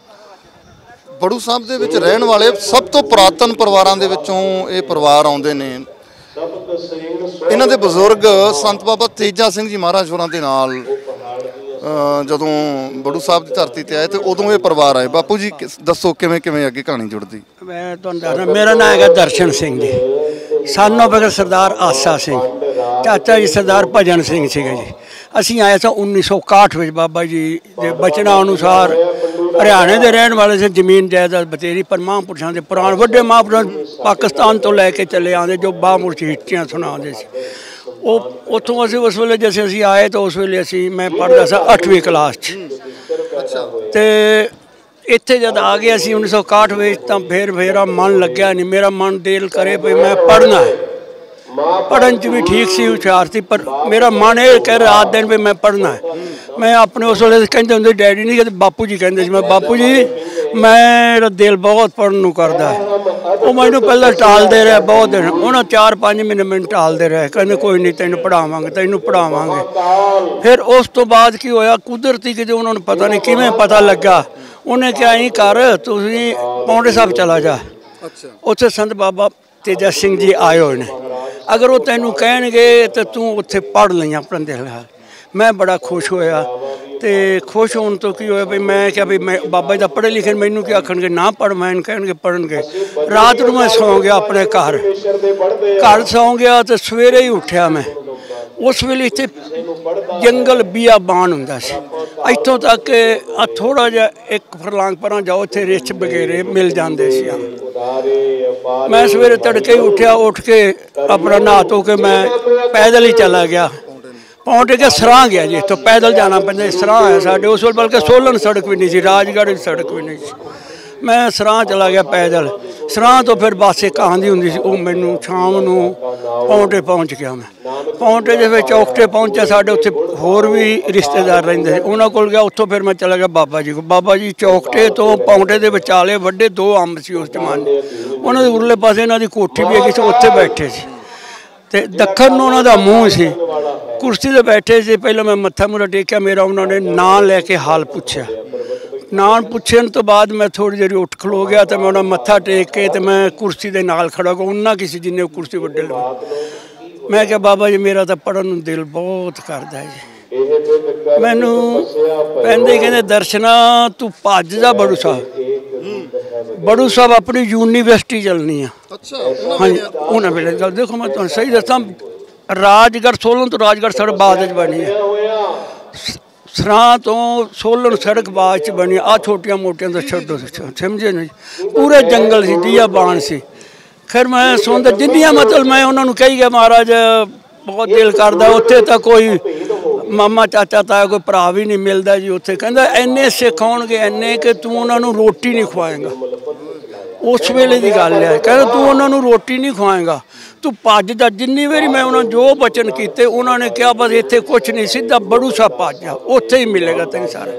ਬੜੂ ਸਾਹਿਬ ਦੇ ਵਿੱਚ ਰਹਿਣ ਵਾਲੇ ਸਭ ਤੋਂ ਪੁਰਾਤਨ ਪਰਿਵਾਰਾਂ ਦੇ ਵਿੱਚੋਂ ਇਹ ਪਰਿਵਾਰ ਆਉਂਦੇ ਨੇ। ਇਹਨਾਂ ਦੇ ਬਜ਼ੁਰਗ ਸੰਤ ਬਾਬਾ ਤੇਜਾ ਸਿੰਘ ਜੀ ਮਹਾਰਾਜ ਹੋਰਾਂ ਦੇ ਨਾਲ ਜਦੋਂ ਬੜੂ ਸਾਹਿਬ ਦੀ ਧਰਤੀ ਤੇ ਆਏ ਤੇ ਉਦੋਂ ਇਹ ਪਰਿਵਾਰ ਆਏ। ਬਾਪੂ ਜੀ ਦੱਸੋ ਕਿਵੇਂ ਕਿਵੇਂ ਅੱਗੇ ਕਹਾਣੀ ਜੁੜਦੀ। ਮੈਂ ਤੁਹਾਨੂੰ ਦੱਸਦਾ ਮੇਰਾ ਨਾਮ ਹੈਗਾ ਦਰਸ਼ਨ ਸਿੰਘ ਜੀ ਸਾਨੂੰ ਬਗਰ ਸਰਦਾਰ ਆਸਾ ਸਿੰਘ ਚਾਚਾ ਜੀ ਸਰਦਾਰ ਭਜਨ ਸਿੰਘ ਸੀਗੇ ਜੀ। ਅਸੀਂ ਆਏ ਸਾਂ 1961 ਵਿੱਚ ਬਾਬਾ ਜੀ ਦੇ ਬਚਨਾਂ ਅਨੁਸਾਰ ਹਰਿਆਣੇ ਦੇ ਰਹਿਣ ਵਾਲੇ ਸੀ। ਜ਼ਮੀਨ ਜਾਇਦਾਦ ਬਤੇਰੀ ਪਰ ਮਹਾਂਪੁਰਸ਼ਾਂ ਦੇ ਪੁਰਾਣ ਵੱਡੇ ਮਹਾਂਪੁਰਸ਼ ਪਾਕਿਸਤਾਨ ਤੋਂ ਲੈ ਕੇ ਚੱਲੇ ਆਉਂਦੇ ਜੋ ਬਾਮੁਰਸ਼ੀ ਹਿੱਟੀਆਂ ਸੁਣਾਉਂਦੇ ਸੀ। ਉਹ ਉੱਥੋਂ ਅਸੀਂ ਉਸ ਵੇਲੇ ਜਿਵੇਂ ਅਸੀਂ ਆਏ ਤਾਂ ਉਸ ਵੇਲੇ ਅਸੀਂ ਮੈਂ ਪੜ੍ਹਦਾ ਸਾਂ 8ਵੀਂ ਕਲਾਸ 'ਚ ਅਤੇ ਇੱਥੇ ਜਦ ਆ ਗਏ ਅਸੀਂ 1961 ਵਿੱਚ ਤਾਂ ਫਿਰ ਮੇਰਾ ਮਨ ਲੱਗਿਆ ਨਹੀਂ। ਮੇਰਾ ਮਨ ਦਿਲ ਕਰੇ ਵੀ ਮੈਂ ਪੜ੍ਹਨਾ ਹੈ। पढ़न च भी ठीक सी हुशियार थी पर मेरा मन ये कह रात दिन भी मैं पढ़ना है। मैं अपने उस वे कहते होंगे डैडी नहीं कहते बापू जी कहते मैं बापू जी मेरा दिल बहुत पढ़न करता है। वो मैनू पहले टालते रहे बहुत दिन उन्होंने 4-5 महीने मैंने टालते रहे कहते कोई नहीं तेन पढ़ावांगे तेन पढ़ावांगे। फिर उस तो बाद की होया कुदरती कि उन्होंने पता नहीं किमें पता लगा उन्हें क्या ही कर तू पौंडे साहब चला जा उत्थे संत बाबा तेजा सिंह जी आए हुए ने अगर वो तेनू कहणगे तो तू उत्थे पढ़ लई अपना दिल। मैं बड़ा खुश होया तो खुश होने तो की होया भाई मैं क्या भाई मैं बाबा जी पढ़े लिखे मैनू क्या आखणगे ना पढ़ मैं कहणगे पढ़नगे। रात को मैं सौ गया अपने घर सौ गया तो सवेरे ही उठ्या मैं उस वेले इत्थे जंगल बियाबान हुंदा सी इत्थों तक थोड़ा जिहा एक फरलांग परां जाओ इत्थे रिछ वगैरे मिल जांदे सी। मैं सवेरे तड़के ही उठ्या उठ के अपना नहा धो के मैं पैदल ही चला गया पौंटे के सराह गया जी। तो पैदल जाना पैंदा सराह है साढ़े उस वेले बल्कि सोलन सड़क भी नहीं सी राजगढ़ सड़क भी नहीं सी। मैं सराह चला गया पैदल सराह तो फिर बस एक आंदी हुंदी सी वो मैनू शाम नूं पौंटे पहुँच गया। मैं पौंटे जिस चौकटे पहुँचा साढ़े उत्थे होर भी रिश्तेदार रहिंदे सी उन्हां कोल गया उत्थों फिर मैं चला गया बाबा जी को। बाबा जी चौकटे तो पौंटे दे विचाले वड्डे 2 अंब सी उस जमाने उन्हां दे उरले पासे इन्हां दी कोठी भी हैगी सी उत्थे बैठे सी ते दक्खन नूं उन्हां दा मूँह सी कुर्सी ते बैठे सी। पहले मैं मत्था मुरा टेकिया मेरा उन्होंने नां लैके हाल पुछया नां पुछण तो बाद मैं थोड़ी देर उठ खलो गया तो मैं उन्हें मत्था टेक के तो मैं कुर्सी के नाल खड़ा हो उन्ना किसी जिन्हें कुर्सी वड्डे लगे। मैं क्या बाबा जी मेरा तो पढ़न नूं दिल बहुत करदा है जी। मैनू पैंदे कहंदे दर्शना तू भज जा बड़ू साहब अपनी यूनीवर्सिटी चलनी है। हाँ जी उन्हें वेले गल देखो मैं तुहानूं सही दसां राजगढ़ सोलन तो राजगढ़ सड़क बाद च बनी है। सरां तो सोलन सड़क बाद च बनी आ छोटियां मोटियां तो छड्डो समझे नहीं पूरे जंगल सी दिया बाण सी। खैर मैं सुनता जिन्नियां मतलब मैं उन्होंने कही गया महाराज बहुत दिल करदा उत्थे तो कोई मामा चाचा ताया कोई भरा भी नहीं मिलता जी उत्थे कहंदा इन्ने सिख आउणगे इन्ने कि तू उन्होंने रोटी नहीं खवाएगा। उस वेले की गल है कहंदा तू उन्होंने रोटी नहीं खवाएगा तू भज जा। जिन्नी बारी मैं उन्होंने जो वचन किए उन्होंने कहा बस इत्थे कुछ नहीं सीधा बड़ू साहब भज जा उत्थे ही मिलेगा तेन सारा।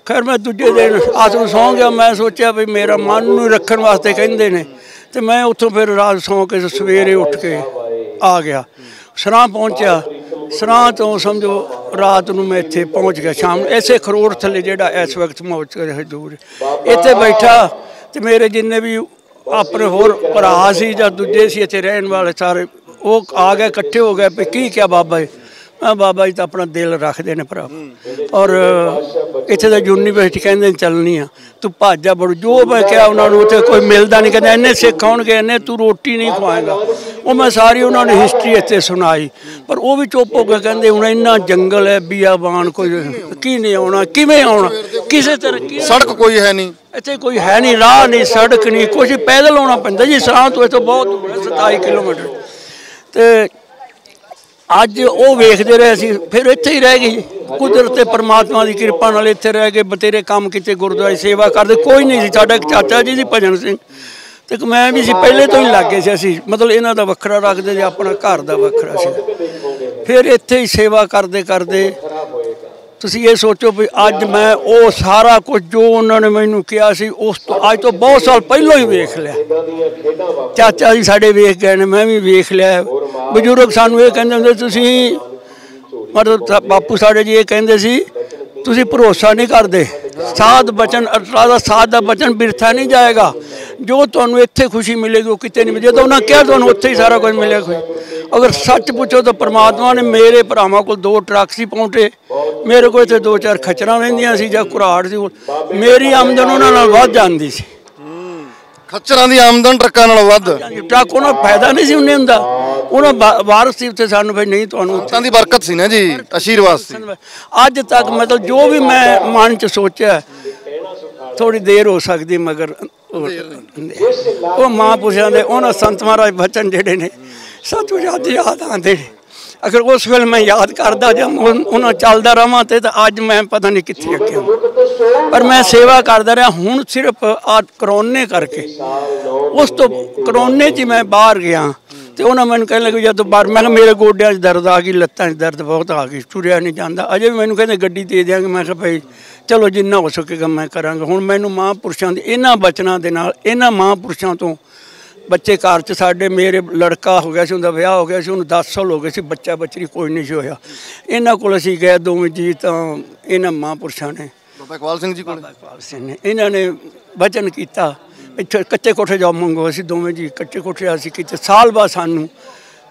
खैर मैं दूजे दिन आस नूं सौ गया मैं सोचा भी मेरा मन नूं रखण वास्ते कहंदे ने तो मैं उत्थों फिर रात सौ के सवेरे उठ के आ गया सराह पहुँचा। सराह तो समझो रात नूं मैं इत्थे पहुँच गया शाम ऐसे खरोड़ थले जिहड़ा इस वक्त मौज कर दूर इत्थे बैठा तो मेरे जिन्ने भी अपने होर भरा सी जां दूजे सी इत्थे रहण वाले सारे वो आ गए इकट्ठे हो गए भी की क्या बाबा जी बाबा जी तो अपना दिल रखते हैं भरा और इतने तो यूनीवर्सिटी कहते चलनी आ तू भज जा बड़ू जो मैं क्या उन्होंने उत्थे कोई मिलता नहीं कहते इन्ने सिख आउणगे इन्ने तू रोटी नहीं खुआएगा वो मैं सारी उन्होंने हिस्टरी इतने सुनाई पर वो भी चुप हो गए कहते हूँ इन्ना जंगल है बियाबान कोई की नहीं आना किवें आना किसी तरह सड़क कोई है नहीं इतने कोई है नहीं राह नहीं सड़क नहीं कुछ पैदल आना पैंदा जी सराह तो इतों बहुत दूर है 27 किलोमीटर तो अज वो वेखते रहे असीं फिर इत्थे ही रह गए कुदरत ते परमात्मा की किरपा नाल इत्थे रह गए बतेरे काम किते गुरुद्वारे सेवा करते कोई नहीं सी साडा चाचा जी सी भजन सिंह ते मैं भी सी पहले तो ही लग गए सी असीं मतलब इन्हां दा वखरा रखदे जे अपना घर दा वखरा सी फिर इत्थे ही सेवा करते करते तुसीं ये सोचो भी अज मैं वो सारा कुछ जो उन्होंने मैनूं कहा सी उस तो अज तो बहुत साल पहलों ही वेख लिया चाचा जी साडे वेख गए ने मैं भी वेख लिया बजुर्ग सानूं ये कहंदे हुंदे तुसीं मतलब बापू साडे जी ये कहंदे सी तुसीं भरोसा नहीं करते साध बचन अल्लाह दा साध दा बचन बिरथा नहीं जाएगा जो तुहानूं इत्थे खुशी मिलेगी वो किते नहीं मिलेगी तो उन्होंने कहा तुहानूं उत्थे ही सारा कुछ मिलेगा अगर सच पूछो तो परमात्मा ने मेरे भरावां कोल 2 ट्रक सी पहुंचे मेरे को इत्थे 2-4 खच्चरां वहिंदियां सी जां घुराड़ सी मेरी आमदन उन्हां नाल वध जांदी सी खच्चरां दी आमदन ट्रक्कां नाल वध ट्रक उन्हां फायदा नहीं सी उन्हें हुंदा उन्हां वारस सी उत्थे सानूं भाई नहीं तुहानूं संतां दी बरकत सी ना जी आशीर्वाद सी अज तक मतलब जो भी मैं मन च सोचा थोड़ी देर हो सकती मगर वो महापुरुषों के उन्होंने संत महाराज बचन जोड़े ने सचमुच अज याद आते हैं अगर उस वेले मैं याद करता जब उन्होंने चलता रहा तो अज मैं पता नहीं कितने अगे पर मैं सेवा करता रहा हूँ सिर्फ करोने करके उस तो करोने च मैं बाहर गया तो उन्होंने मैंने कहने लगे जब बाहर मैं मेरे गोड्या दर्द आ गई लत्तां दर्द बहुत आ गई टुरिया नहीं जाता अजे भी मैंने कहते गड्डी दे देंगे मैं भाई चलो जिन्ना हो सकेगा मैं करांगा हुण मैनू महापुरुषों के इन्हां बचनां दे नाल इन्हां महापुरुषों तो बच्चे घर च साडे मेरे लड़का हो गया सी उनका विआह हो गया सी उन्हें 10 साल हो गए सी बच्चा बच्ची कोई नहीं सी होया इन्हां कोल असीं गए दोवें जी तां इन्हां महापुरुषों ने बाबा इकबाल सिंह जी कोल ने इन्हां ने वचन कीता इत्थे कच्चे कोठे जाओ मंगो असीं दोवें जी कच्चे कोठे असीं कीते साल बाद सानूं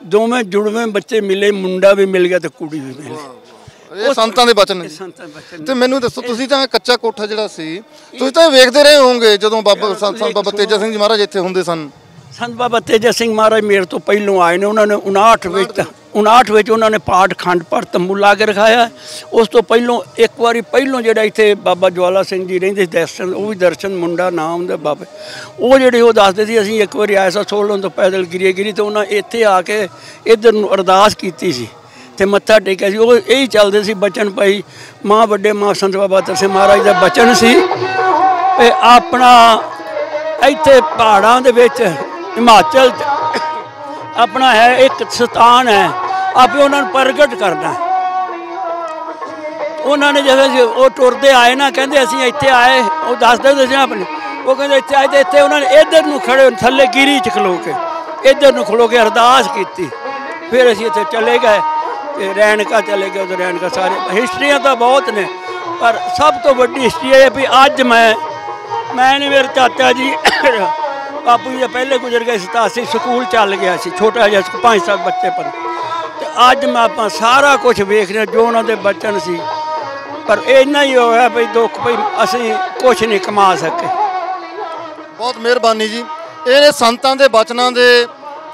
दोवें जुड़वें बच्चे मिले मुंडा भी मिल गया तो कुड़ी भी मिल गई ਇਹ ਸੰਤਾਂ ਦੇ ਬਚਨ ਨੇ ਤੇ ਮੈਨੂੰ ਦੱਸੋ ਤੁਸੀਂ ਤਾਂ ਕੱਚਾ ਕੋਠਾ ਜਿਹੜਾ ਸੀ ਤੁਸੀਂ ਤਾਂ ਵੇਖਦੇ ਰਹੇ ਹੋਵੋਗੇ ਜਦੋਂ ਬਾਬਾ ਤੇਜਾ ਸਿੰਘ ਜੀ ਮਹਾਰਾਜ ਇੱਥੇ ਹੁੰਦੇ ਸਨ संत बाबा तेजा सिंह महाराज मेरे तो पहलों आए ने उन्होंने 59 ਵਿੱਚ उन्होंने पाठ खंड पर तंबू ला के रखाया उस तो पहलों एक बारी पहलों जो इतने बाबा ज्वाला सिंह जी रहिंदे दर्शन वो भी दर्शन मुंडा नाम उनके बाबे वो जो दसते थे असीं एक बारी आए सा सोलन तो पैदल गिरी तो उन्हें इत्थे आके इधर अरदास की सी ते मत्था टेकिया सी वो यही चलते सी बचन भाई माँ बड़े माँ संत बाबा तरसे महाराज का बचन सी अपना इत्थे पहाड़ां दे विच हिमाचल अपना है एक स्थान है आप उन्होंने प्रगट करना उन्होंने जैसे वो टुरते आए ना कहते असीं इत्थे आए वो दसदे थे अपने वो कहते इत्थे आए तो इत्थे उन्होंने इधर नूं खड़े थल्ले गिरी च खलो के इधर नूं खलो के अरदास की फिर असीं इत्थे चले गए रैणका चले गए उधर रैणका सारे हिस्ट्रियाँ तो बहुत ने पर सब तो बड़ी हिस्ट्री है भी अज मैं नहीं मेरे चाचा जी बापू जी पहले गुजर गए तो असी स्कूल चल गया सी छोटा जहा 5-7 बच्चे पर अज मैं आप सारा कुछ वेख रहे जो उन्होंने बचन सी पर इन्ना ही होया भाई दुख भाई असी कुछ नहीं कमा सके बहुत मेहरबानी जी ये संतां दे बचनां दे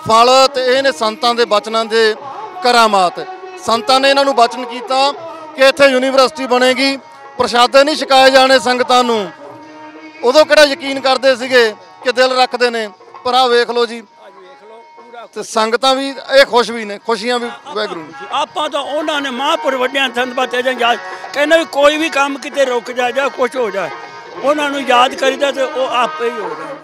फल ते ये संतां दे बचनां दे करामात संतां ने इन्हां नूं बचन कीता कि इत्थे यूनीवर्सिटी बनेगी प्रशादे नहीं छकाए जाने संगतां नूं उदों किहड़ा यकीन करदे सीगे कि दिल रखते हैं पर आ वेख लो जी ते संगतां भी ये खुश भी ने खुशियां भी वाहिगुरू आप तो उन्होंने महापुर वड्डियां संत बाबा तेजा याद कहना भी कोई भी काम किते रुक जाए कुछ हो जाए उन्होंने याद करीदा तो वो आपे ही हो जाए